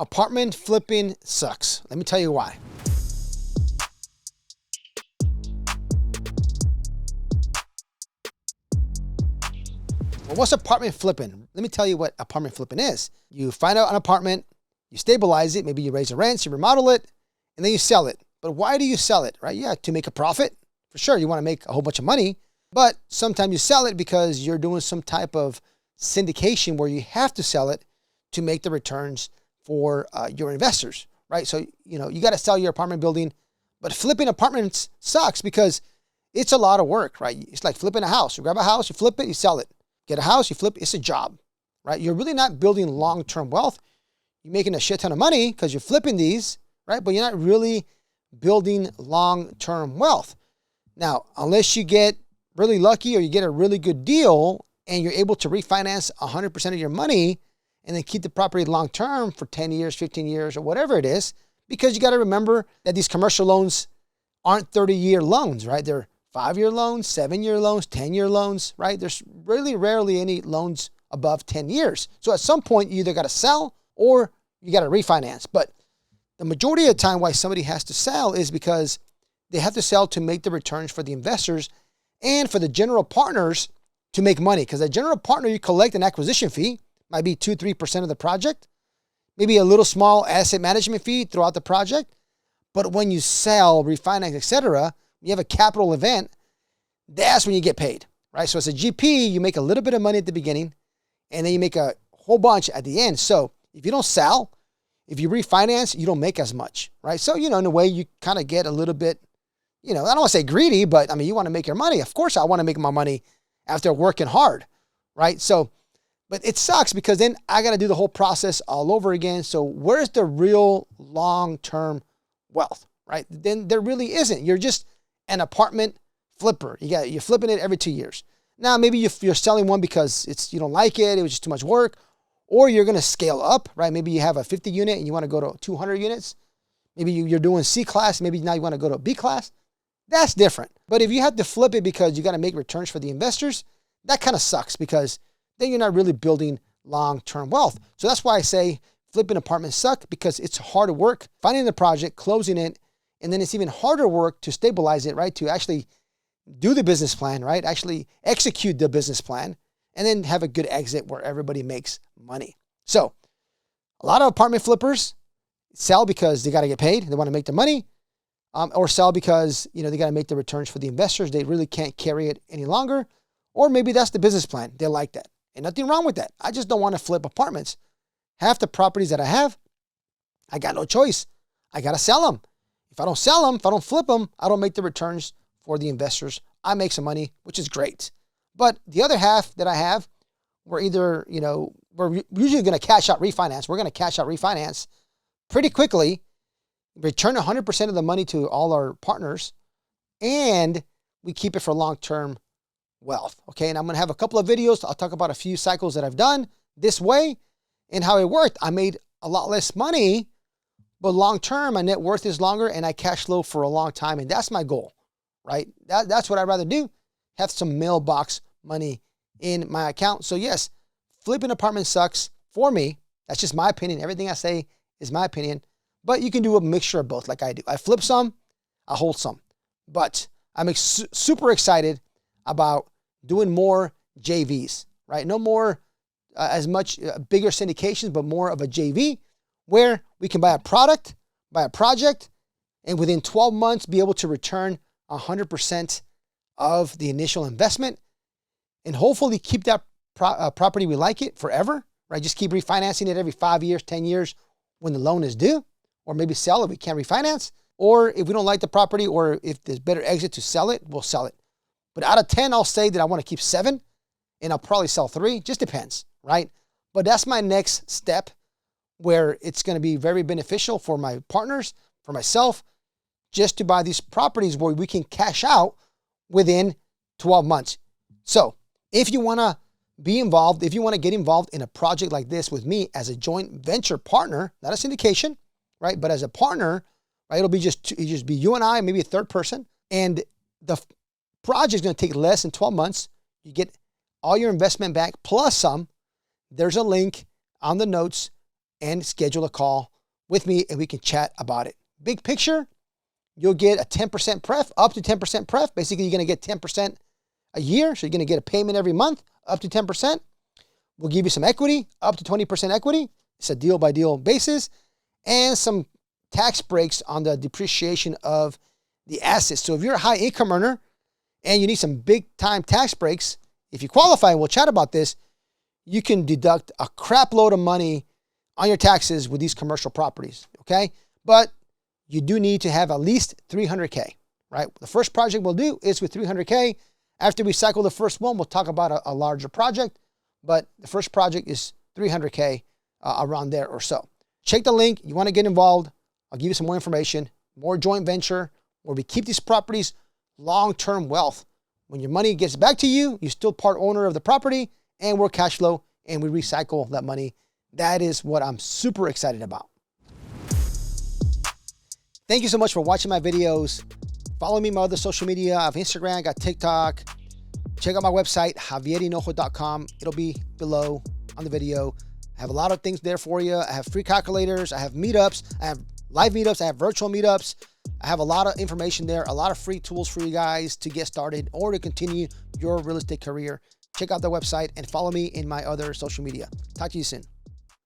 Apartment flipping sucks. Let me tell you why. Well, what's apartment flipping? Let me tell you what apartment flipping is. You find out an apartment, you stabilize it, maybe you raise the rents, you remodel it, and then you sell it. But why do you sell it, right? Yeah, to make a profit. For sure, you want to make a whole bunch of money, but sometimes you sell it because you're doing some type of syndication where you have to sell it to make the returns for your investors, right? So, you got to sell your apartment building, but flipping apartments sucks because it's a lot of work, right? It's like flipping a house. You grab a house, you flip it, you sell it. Get a house, you flip it, it's a job, right? You're really not building long-term wealth. You're making a shit ton of money because you're flipping these, right? But you're not really building long-term wealth. Now, unless you get really lucky or you get a really good deal and you're able to refinance 100% of your money and then keep the property long-term for 10 years, 15 years, or whatever it is, because you got to remember that these commercial loans aren't 30-year loans, right? They're 5-year loans, 7-year loans, 10-year loans, right? There's really rarely any loans above 10 years. So at some point, you either got to sell or you got to refinance. But the majority of the time why somebody has to sell is because they have to sell to make the returns for the investors and for the general partners to make money. Because a general partner, you collect an acquisition fee, might be 2-3% of the project, maybe a little small asset management fee throughout the project. But when you sell, refinance, etc., you have a capital event, that's when you get paid, right? So as a GP, you make a little bit of money at the beginning, and then you make a whole bunch at the end. So if you don't sell, if you refinance, you don't make as much, right? So, in a way, you kind of get a little bit, I don't want to say greedy, but you want to make your money. Of course, I want to make my money after working hard, right? So, but it sucks because then I got to do the whole process all over again. So where's the real long-term wealth, right? Then there really isn't. You're just an apartment flipper. You're flipping it every 2 years. Now, maybe you're selling one because you don't like it. It was just too much work. Or you're going to scale up, right? Maybe you have a 50 unit and you want to go to 200 units. Maybe you're doing C class. Maybe now you want to go to B class. That's different. But if you have to flip it because you got to make returns for the investors, that kind of sucks because then you're not really building long-term wealth. So that's why I say flipping apartments suck, because it's hard work finding the project, closing it, and then it's even harder work to stabilize it, right? To actually do the business plan, right? Actually execute the business plan and then have a good exit where everybody makes money. So a lot of apartment flippers sell because they got to get paid. They want to make the money, or sell because, they got to make the returns for the investors. They really can't carry it any longer. Or maybe that's the business plan. They like that. And nothing wrong with that. I just don't want to flip apartments. Half the properties that I have, I got no choice. I got to sell them. If I don't sell them, if I don't flip them, I don't make the returns for the investors. I make some money, which is great. But the other half that I have, we're either, we're usually going to cash out refinance. We're going to cash out refinance pretty quickly, return 100% of the money to all our partners, and we keep it for long-term wealth. Okay. And I'm going to have a couple of videos. I'll talk about a few cycles that I've done this way and how it worked. I made a lot less money, but long-term, my net worth is longer and I cash flow for a long time. And that's my goal, right? That's what I'd rather do. Have some mailbox money in my account. So yes, flipping apartments sucks for me. That's just my opinion. Everything I say is my opinion, but you can do a mixture of both like I do. I flip some, I hold some, but I'm super excited about doing more JVs, right? No more as much bigger syndications, but more of a JV where we can buy a product, buy a project, and within 12 months be able to return 100% of the initial investment and hopefully keep that property we like it forever, right? Just keep refinancing it every 5 years, 10 years when the loan is due, or maybe sell it. We can't refinance. Or if we don't like the property, or if there's better exit to sell it, we'll sell it. But out of 10, I'll say that I want to keep 7 and I'll probably sell 3. Just depends, right? But that's my next step where it's going to be very beneficial for my partners, for myself, just to buy these properties where we can cash out within 12 months. So if you want to be involved, if you want to get involved in a project like this with me as a joint venture partner, not a syndication, right? But as a partner, right? It'll just be you and I, maybe a third person. And the project is going to take less than 12 months. You get all your investment back plus some. There's a link on the notes and schedule a call with me and we can chat about it. Big picture, you'll get a 10% pref, up to 10% pref. Basically, you're going to get 10% a year. So you're going to get a payment every month, up to 10%. We'll give you some equity, up to 20% equity. It's a deal by deal basis, and some tax breaks on the depreciation of the assets. So if you're a high income earner and you need some big time tax breaks, if you qualify, and we'll chat about this, you can deduct a crap load of money on your taxes with these commercial properties, okay? But you do need to have at least 300K, right? The first project we'll do is with 300K. After we cycle the first one, we'll talk about a larger project, but the first project is 300K, around there or so. Check the link. You want to get involved, I'll give you some more information, more joint venture, where we keep these properties long-term wealth. When your money gets back to you, you're still part owner of the property, and we're cash flow, and we recycle that money. That is what I'm super excited about. Thank you so much for watching my videos. Follow me on my other social media. I have Instagram, I got TikTok. Check out my website, javierhinojo.com. It'll be below on the video. I have a lot of things there for you. I have free calculators. I have meetups. I have live meetups. I have virtual meetups. I have a lot of information there, a lot of free tools for you guys to get started or to continue your real estate career. Check out the website and follow me in my other social media. Talk to you soon.